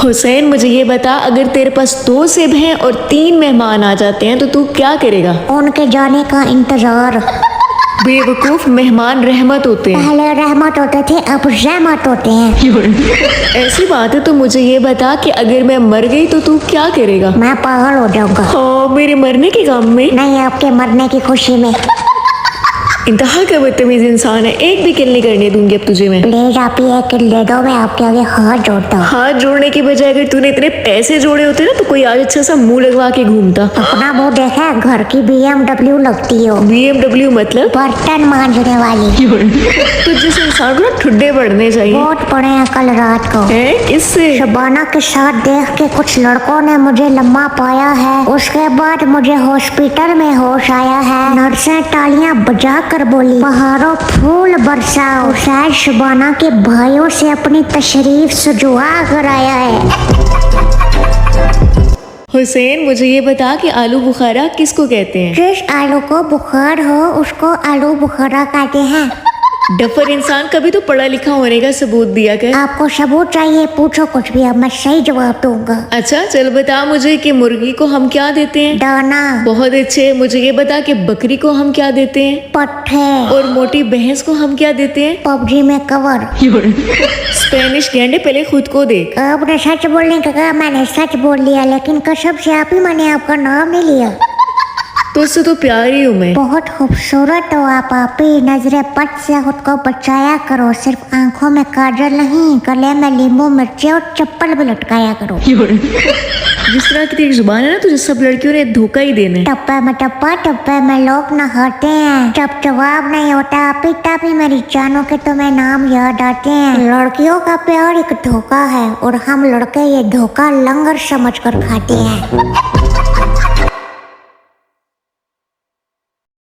हुसैन मुझे ये बता, अगर तेरे पास 2 सेब हैं और 3 मेहमान आ जाते हैं तो तू क्या करेगा? उनके जाने का इंतजार। बेवकूफ, मेहमान रहमत होते हैं। पहले रहमत होते थे, अब रहमत होते हैं। ऐसी बात है तो मुझे ये बता कि अगर मैं मर गई तो तू क्या करेगा? मैं पागल हो जाऊंगा। हाँ, मेरे मरने के गम में? नहीं, आपके मरने की खुशी में। इंतहा का बदतमीज इंसान है, एक भी किल नहीं करने दूंगी अब तुझे मैं। प्लीज आप ये किल दे दो, मैं आपके आगे हाथ जोड़ता हूँ। हाथ जोड़ने की बजाय अगर तूने इतने पैसे जोड़े होते ना तो कोई आज अच्छा सा मुंह लगवा के घूमता। अपना मुंह देखा है, घर की BMW लगती हो। BMW मतलब? बर्तन मांजने वाली। तो जिस इंसान को ना ठुड्डे पड़ने चाहिए। बहुत पड़े हैं कल रात को। है किससे? शबाना के साथ देख के कुछ लड़कों ने मुझे लम्बा पाया है। उसके बाद मुझे हॉस्पिटल में होश आया है। नर्सें तालियां बजा कर बोली, पहाड़ों फूल बरसाओ। शायद शबाना के भाइयों से अपनी तशरीफ सजुआ कर आया है। हुसैन मुझे ये बता कि आलू बुखारा किसको कहते हैं? जिस आलू को बुखार हो उसको आलू बुखारा कहते हैं। डफर इंसान, कभी तो पढ़ा लिखा होने का सबूत दिया कर। आपको सबूत चाहिए, पूछो कुछ भी, अब मैं सही जवाब दूंगा। अच्छा चल बता मुझे कि मुर्गी को हम क्या देते हैं? दाना। बहुत अच्छे। मुझे ये बता कि बकरी को हम क्या देते हैं? पट्टे। और मोटी भैंस को हम क्या देते हैं? PUBG में कवर। स्पेनिश गेंडे, पहले खुद को देख। आपने सच बोलने का कहा, मैंने सच बोल लिया, लेकिन कसम से आप ही, मैंने आपका नाम नहीं लिया। तो उससे तो प्यारी हूँ मैं। बहुत खूबसूरत हो आप ही। नजरे पट से खुद को बचाया करो। सिर्फ आंखों में काजल नहीं, गले में नींबू मिर्ची और चप्पल भी लटकाया करो। जिस तरह की तेरी जुबान है ना, तुझे सब लड़कियों ने धोखा ही देना है। टप्पे में टप्पा, टप्पे में लोग नहाते हैं। जब जवाब नहीं होता आपी टापी मेरी जानों के तुम्हें नाम याद आते हैं। लड़कियों का प्यार एक धोखा है और हम लड़के ये धोखा लंगर समझ कर खाते हैं।